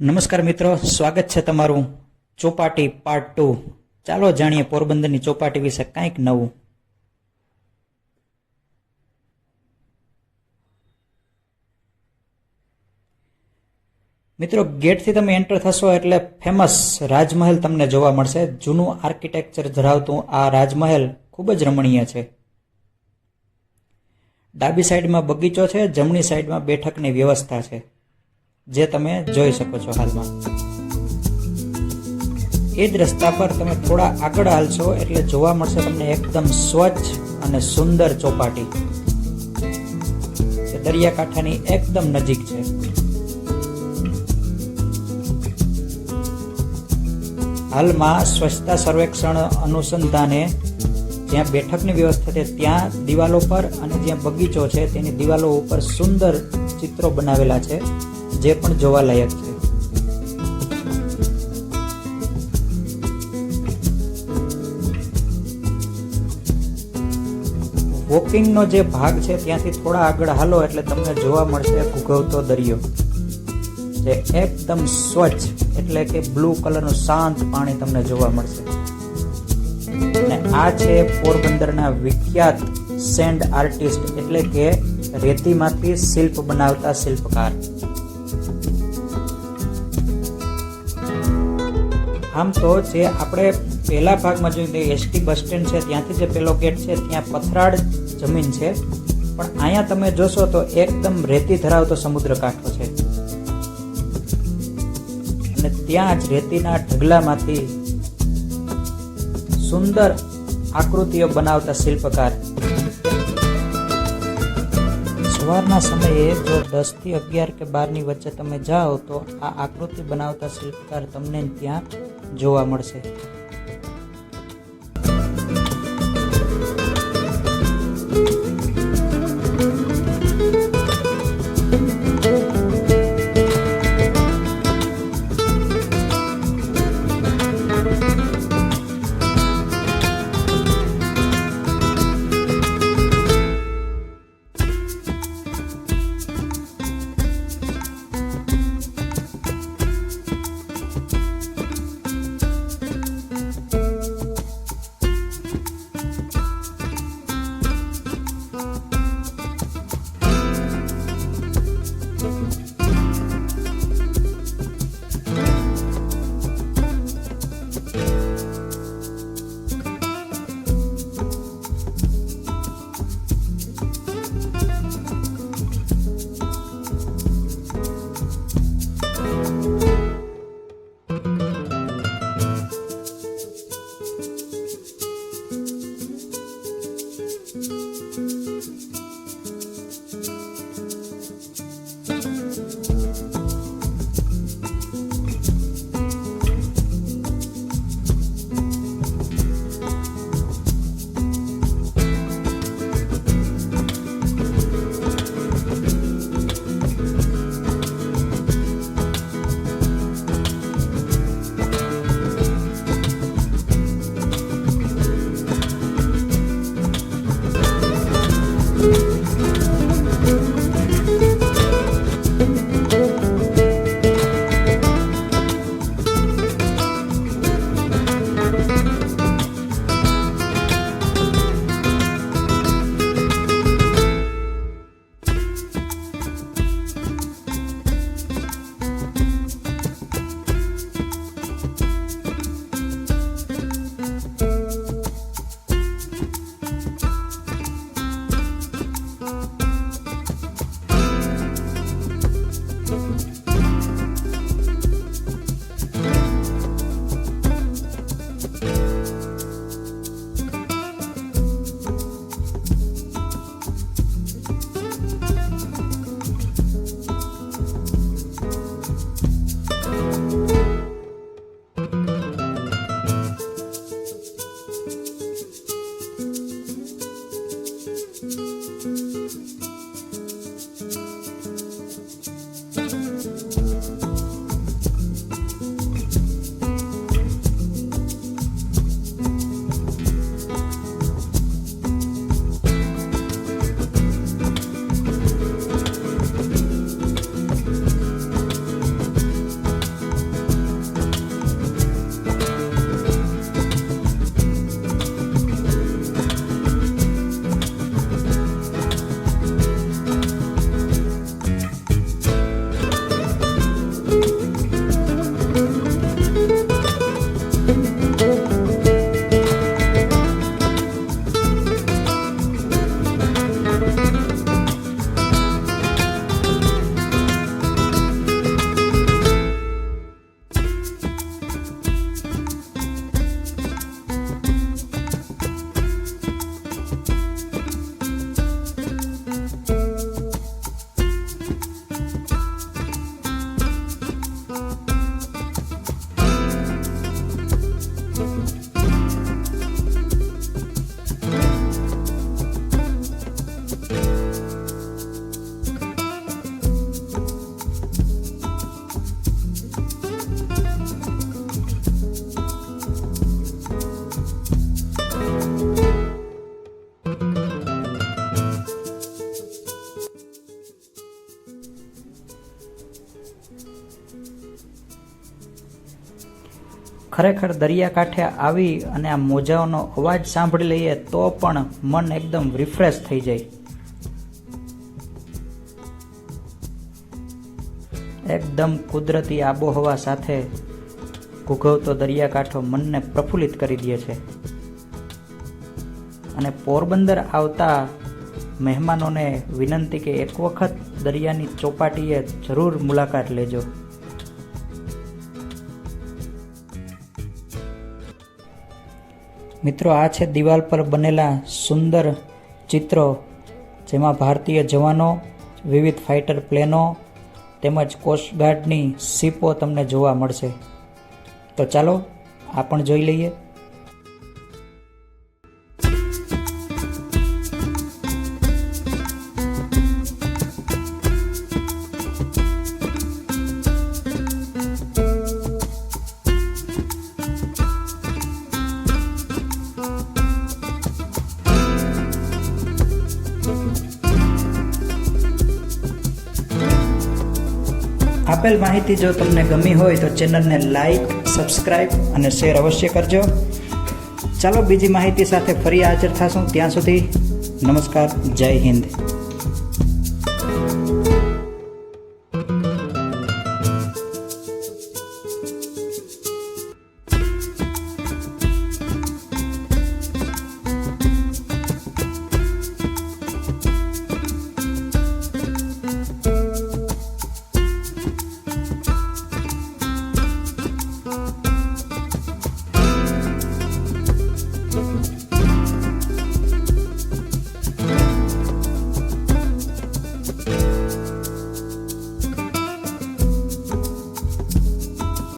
નમસ્કાર મિત્રો, સ્વાગત છે તમારું ચોપાટી પાર્ટ 2। ચાલો જાણીએ પોરબંદરની ચોપાટી વિશે કંઈક નવું। મિત્રો, ગેટથી તમે એન્ટર થશો એટલે ફેમસ રાજમહેલ તમને જોવા મળશે। જૂનું આર્કિટેક્ચર ધરાવતું આ રાજમહેલ ખૂબ જ રમણીય છે। ડાબી સાઈડમાં બગીચો છે, જમણી સાઈડમાં બેઠકની વ્યવસ્થા છે, જે તમે જોઈ શકો છો હાલમાં। એ જ રસ્તા પર તમે થોડા આગળ હાલશો એટલે જોવા મળશે તમને એકદમ સ્વચ્છ અને સુંદર ચોપાટી, જે દરિયાકાંઠાની એકદમ નજીક છે। હાલમાં સ્વચ્છતા સર્વેક્ષણ અનુસંધાને જ્યાં બેઠકની વ્યવસ્થા છે ત્યાં દિવાલો પર અને જ્યાં બગીચો છે તેની દિવાલો ઉપર સુંદર ચિત્રો બનાવેલા છે, જે પણ જોવાલાયક છે। વોકિંગનો જે ભાગ છે ત્યાંથી થોડા આગળ હાલો એટલે તમને જોવા મળશે ઘૂઘવતો દરિયો, જે એકદમ સ્વચ્છ એટલે કે બ્લુ કલરનું શાંત પાણી તમને જોવા મળશે। અને આ છે પોરબંદરના વિખ્યાત સેન્ડ આર્ટિસ્ટ એટલે કે રેતીમાંથી શિલ્પ બનાવતા શિલ્પકાર। આમ તો જે આપણે પહેલા ભાગમાં જોયું એસટી બસ સ્ટેન્ડ છે ત્યાંથી જે પેલો ગેટ છે ત્યાં પથરાળ જમીન છે, પણ અહીંયા તમે જોશો તો એકદમ રેતી ધરાવતો સમુદ્ર કાંઠો છે અને ત્યાં જ રેતીના ઢગલામાંથી સુંદર આકૃતિઓ બનાવતા શિલ્પકાર। સવારના સમયે જો 10 થી 11 કે 12 ની વચ્ચે તમે જાઓ તો આ આકૃતિ બનાવતા શિલ્પકાર તમને ત્યાં જોવા મળશે। ખરેખર દરિયાકાંઠે આવી અને આ મોજાઓનો અવાજ સાંભળી લઈએ તો પણ મન એકદમ રિફ્રેશ થઈ જાય. એકદમ કુદરતી આબોહવા સાથે ઘૂઘવતો દરિયાકાંઠો મનને પ્રફુલ્લિત કરી દે છે. અને પોરબંદર આવતા મહેમાનોને વિનંતી કે એક વખત દરિયાની ચોપાટીએ જરૂર મુલાકાત લેજો. મિત્રો, આ છે દિવાલ પર બનેલા સુંદર ચિત્રો, જેમાં ભારતીય જવાનો, વિવિધ ફાઇટર પ્લેનો તેમજ કોસ્ટગાર્ડની શિપો તમને જોવા મળશે. તો ચાલો આ પણ જોઈ લઈએ. આપેલ માહિતી જો તમને ગમી હોય તો ચેનલને લાઈક, સબસ્ક્રાઈબ અને શેર અવશ્ય કરજો. ચાલો બીજી માહિતી સાથે ફરી હાજર થશું. ત્યાં સુધી નમસ્કાર, જય હિન્દ.